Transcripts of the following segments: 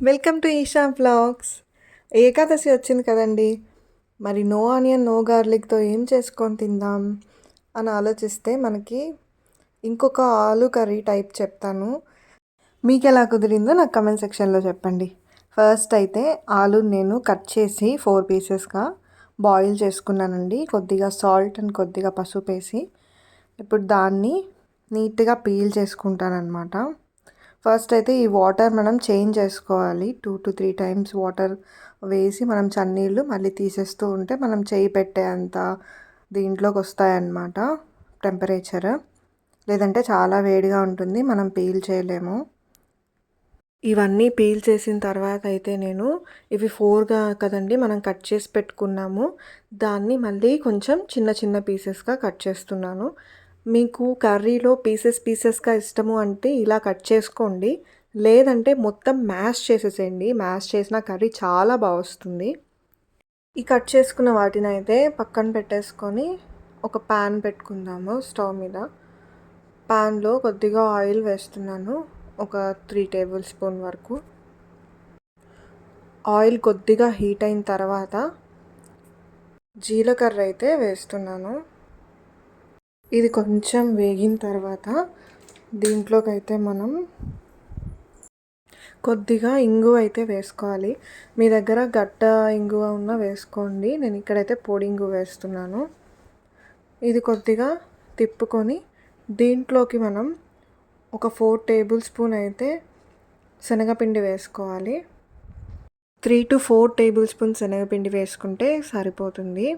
Welcome to Eesha vlogs. Ekadashi వచ్చింది కదండి. మరి నో ఆనియన్ నో గార్లిక్తో ఏం చేసుకొని తిందాం అని ఆలోచిస్తే మనకి ఇంకొక ఆలు కర్రీ టైప్ చెప్తాను. మీకు ఎలా కుదిరిందో నాకు కమెంట్ సెక్షన్లో చెప్పండి. ఫస్ట్ అయితే ఆలు నేను కట్ చేసి 4 పీసెస్గా బాయిల్ చేసుకున్నానండి. కొద్దిగా సాల్ట్ అండ్ కొద్దిగా పసుపు వేసి ఇప్పుడు దాన్ని నీట్గా పీల్ చేసుకుంటానమాట. ఫస్ట్ అయితే ఈ వాటర్ మనం చేంజ్ చేసుకోవాలి. 2 to 3 టైమ్స్ వాటర్ వేసి మనం చన్నీళ్ళు మళ్ళీ తీసేస్తూ ఉంటే మనం చేయి పెట్టే అంత దీంట్లోకి వస్తాయన్నమాట టెంపరేచర్. లేదంటే చాలా వేడిగా ఉంటుంది, మనం పీల్ చేయలేము. ఇవన్నీ పీల్ చేసిన తర్వాత అయితే నేను ఇవి 4గా కదండి మనం కట్ చేసి పెట్టుకున్నాము, దాన్ని మళ్ళీ కొంచెం చిన్న చిన్న పీసెస్గా కట్ చేస్తున్నాను. మీకు కర్రీలో పీసెస్గా ఇష్టము అంటే ఇలా కట్ చేసుకోండి, లేదంటే మొత్తం మ్యాష్ చేసేసేయండి. మ్యాష్ చేసిన కర్రీ చాలా బాగా వస్తుంది. ఈ కట్ చేసుకున్న వాటిని అయితే పక్కన పెట్టేసుకొని ఒక ప్యాన్ పెట్టుకుందాము స్టవ్ మీద. ప్యాన్లో కొద్దిగా ఆయిల్ వేస్తున్నాను, ఒక 3 టేబుల్ స్పూన్ వరకు. ఆయిల్ కొద్దిగా హీట్ అయిన తర్వాత జీలకర్ర అయితే వేస్తున్నాను. ఇది కొంచెం వేగిన తర్వాత దీంట్లోకి అయితే మనం కొద్దిగా ఇంగువ అయితే వేసుకోవాలి. మీ దగ్గర గడ్డ ఇంగువ ఉన్న వేసుకోండి, నేను ఇక్కడైతే పొడి ఇంగువ వేస్తున్నాను. ఇది కొద్దిగా తిప్పుకొని దీంట్లోకి మనం ఒక 4 టేబుల్ స్పూన్ అయితే శనగపిండి వేసుకోవాలి. 3 to 4 టేబుల్ స్పూన్ శనగపిండి వేసుకుంటే సరిపోతుంది.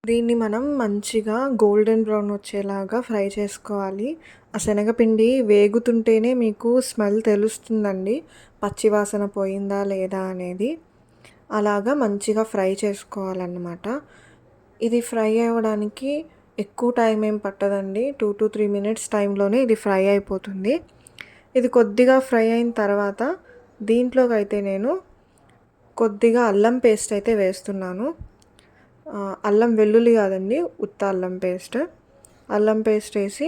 దీన్ని మనం మంచిగా గోల్డెన్ బ్రౌన్ వచ్చేలాగా ఫ్రై చేసుకోవాలి. ఆ శనగపిండి వేగుతుంటేనే మీకు స్మెల్ తెలుస్తుందండి, పచ్చివాసన పోయిందా లేదా అనేది. అలాగా మంచిగా ఫ్రై చేసుకోవాలన్నమాట. ఇది ఫ్రై అవ్వడానికి ఎక్కువ టైం ఏం పట్టదండి, 2 to 3 మినిట్స్ టైంలోనే ఇది ఫ్రై అయిపోతుంది. ఇది కొద్దిగా ఫ్రై అయిన తర్వాత దీంట్లోకి అయితే నేను కొద్దిగా అల్లం పేస్ట్ అయితే వేస్తున్నాను. అల్లం వెల్లుల్లి కాదండి, ఉత్త అల్లం పేస్ట్. అల్లం పేస్ట్ వేసి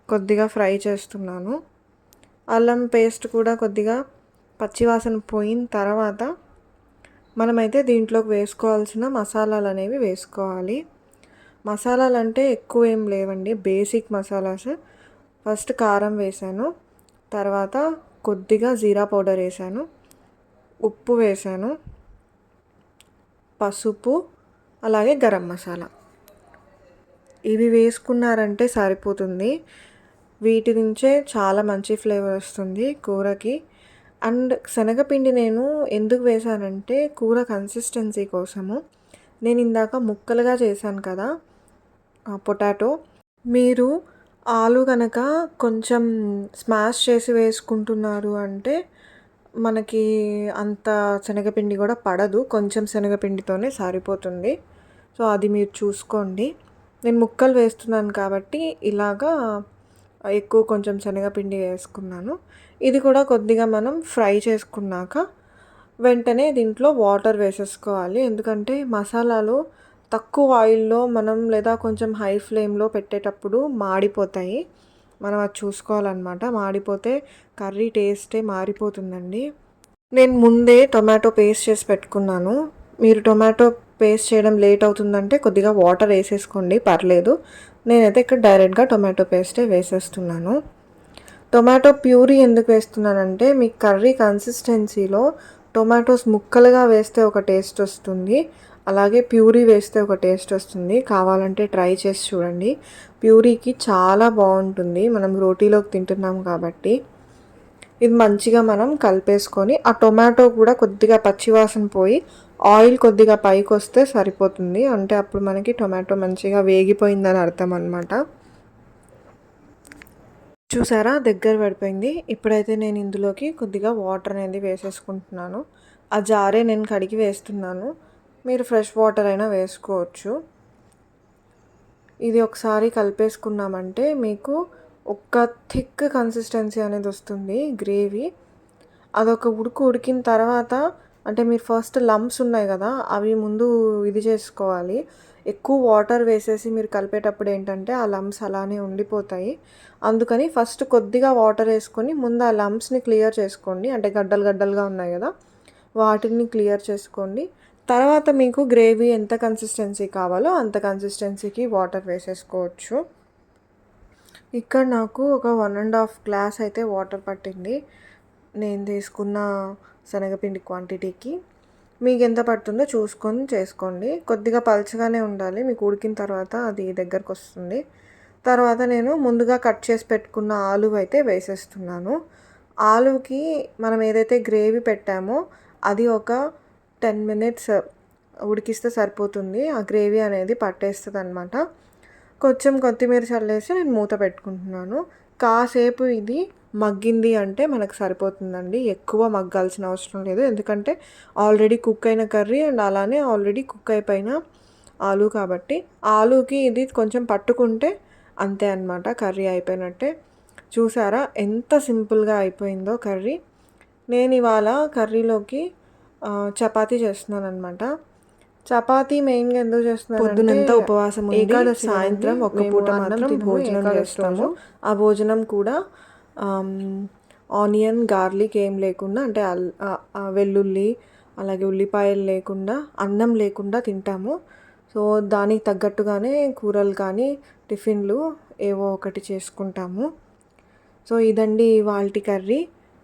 కొద్దిగా ఫ్రై చేస్తున్నాను. అల్లం పేస్ట్ కూడా కొద్దిగా పచ్చివాసన పోయిన తర్వాత మనమైతే దీంట్లోకి వేసుకోవాల్సిన మసాలాలు అనేవి వేసుకోవాలి. మసాలాలు అంటే ఎక్కువ ఏం లేవండి, బేసిక్ మసాలాస్. ఫస్ట్ కారం వేసాను, తర్వాత కొద్దిగా జీరా పౌడర్ వేసాను, ఉప్పు వేసాను, పసుపు, అలాగే గరం మసాలా. ఇవి వేసుకున్నారంటే సరిపోతుంది. వీటి నుంచే చాలా మంచి ఫ్లేవర్ వస్తుంది కూరకి. అండ్ శనగపిండి నేను ఎందుకు వేసానంటే కూర కన్సిస్టెన్సీ కోసము. నేను ఇందాక ముక్కలుగా చేశాను కదా పొటాటో, మీరు ఆలు కనుక కొంచెం స్మాష్ చేసి వేసుకుంటున్నారు అంటే మనకి అంత శనగపిండి కూడా పడదు, కొంచెం శనగపిండితోనే సరిపోతుంది. సో అది మీరు చూసుకోండి. నేను ముక్కలు వేస్తున్నాను కాబట్టి ఇలాగా ఎక్కువ కొంచెం శనగపిండి వేసుకున్నాను. ఇది కూడా కొద్దిగా మనం ఫ్రై చేసుకున్నాక వెంటనే దీంట్లో వాటర్ వేసేసుకోవాలి. ఎందుకంటే మసాలాలు తక్కువ ఆయిల్లో మనం లేదా కొంచెం హై ఫ్లేమ్లో పెట్టేటప్పుడు మాడిపోతాయి. మనం అది చూసుకోవాలన్నమాట. మాడిపోతే కర్రీ టేస్టే మారిపోతుందండి. నేను ముందే టొమాటో పేస్ట్ చేసి పెట్టుకున్నాను. మీరు టొమాటో పేస్ట్ చేయడం లేట్ అవుతుందంటే కొద్దిగా వాటర్ వేసేసుకోండి, పర్లేదు. నేనైతే ఇక్కడ డైరెక్ట్గా టొమాటో పేస్టే వేసేస్తున్నాను. టొమాటో ప్యూరీ ఎందుకు వేస్తున్నానంటే మీ కర్రీ కన్సిస్టెన్సీలో టొమాటోస్ ముక్కలుగా వేస్తే ఒక టేస్ట్ వస్తుంది, అలాగే ప్యూరీ వేస్తే ఒక టేస్ట్ వస్తుంది. కావాలంటే ట్రై చేసి చూడండి. ప్యూరీకి చాలా బాగుంటుంది, మనం రోటీలోకి తింటున్నాం కాబట్టి. ఇది మంచిగా మనం కలిపేసుకొని ఆ టొమాటో కూడా కొద్దిగా పచ్చివాసన పోయి ఆయిల్ కొద్దిగా పైకి వస్తే సరిపోతుంది. అంటే అప్పుడు మనకి టొమాటో మంచిగా వేగిపోయిందని అర్థం అన్నమాట. చూసారా, దగ్గర పడిపోయింది. ఇప్పుడైతే నేను ఇందులోకి కొద్దిగా వాటర్ అనేది వేసేసుకుంటున్నాను. ఆ జారే నేను కడిగి వేస్తున్నాను, మీరు ఫ్రెష్ వాటర్ అయినా వేసుకోవచ్చు. ఇది ఒకసారి కలిపేసుకున్నామంటే మీకు ఒక థిక్ కన్సిస్టెన్సీ అనేది వస్తుంది గ్రేవీ. అదొక ఉడికిన తర్వాత అంటే మీరు ఫస్ట్ లంప్స్ ఉన్నాయి కదా అవి ముందు ఇది చేసుకోవాలి. ఎక్కువ వాటర్ వేసేసి మీరు కలిపేటప్పుడు ఏంటంటే ఆ లంప్స్ అలానే ఉండిపోతాయి. అందుకని ఫస్ట్ కొద్దిగా వాటర్ వేసుకొని ముందు ఆ లంప్స్ని క్లియర్ చేసుకోండి. అంటే గడ్డలుగా ఉన్నాయి కదా వాటిని క్లియర్ చేసుకోండి. తర్వాత మీకు గ్రేవీ ఎంత కన్సిస్టెన్సీ కావాలో అంత కన్సిస్టెన్సీకి వాటర్ వేసేసుకోవచ్చు. ఇక్కడ నాకు ఒక 1.5 గ్లాస్ అయితే వాటర్ పట్టింది నేను తీసుకున్న శనగపిండి క్వాంటిటీకి. మీకు ఎంత పడుతుందో చూసుకొని చేసుకోండి. కొద్దిగా పలుచగానే ఉండాలి, మీకు ఉడికిన తర్వాత అది దగ్గరకు వస్తుంది. తర్వాత నేను ముందుగా కట్ చేసి పెట్టుకున్న ఆలు అయితే వేసేస్తున్నాను. ఆలుకి మనం ఏదైతే గ్రేవీ పెట్టామో అది ఒక 10 మినిట్స్ ఉడికిస్తే సరిపోతుంది. ఆ గ్రేవీ అనేది పట్టేస్తుంది అనమాట. కొంచెం కొత్తిమీర చల్లేసి నేను మూత పెట్టుకుంటున్నాను. కాసేపు ఇది మగ్గింది అంటే మనకు సరిపోతుందండి. ఎక్కువ మగ్గాల్సిన అవసరం లేదు, ఎందుకంటే ఆల్రెడీ కుక్ అయిన కర్రీ అండ్ అలానే ఆల్రెడీ కుక్ అయిపోయిన ఆలు కాబట్టి ఆలుకి ఇది కొంచెం పట్టుకుంటే అంతే అనమాట, కర్రీ అయిపోయినట్టే. చూసారా ఎంత సింపుల్గా అయిపోయిందో కర్రీ. నేను ఇవాళ కర్రీలోకి చపాతీ చేస్తున్నాను అనమాట. చపాతీ మెయిన్గా ఎందుకు చేస్తున్నాను, పొద్దునంతా ఉపవాసం ఉండి ఏకాదశి సాయంత్రం ఒక పూట మాత్రం భోజనం చేస్తాము. ఆ భోజనం కూడా ఆనియన్ గార్లిక్ ఏం లేకుండా, అంటే వెల్లుల్లి అలాగే ఉల్లిపాయలు లేకుండా, అన్నం లేకుండా తింటాము. సో దానికి తగ్గట్టుగానే కూరలు కానీ టిఫిన్లు ఏవో ఒకటి చేసుకుంటాము. సో ఇదండి ఇవాల్టి కర్రీ.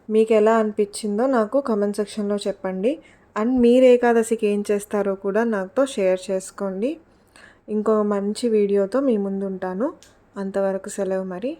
మీకు ఎలా అనిపించిందో నాకు కామెంట్ సెక్షన్లో చెప్పండి. అండ్ మీరు ఏకాదశికి ఏం చేస్తారో కూడా నాతో షేర్ చేసుకోండి. ఇంకో మంచి వీడియోతో మీ ముందు ఉంటాను. అంతవరకు సెలవు మరి.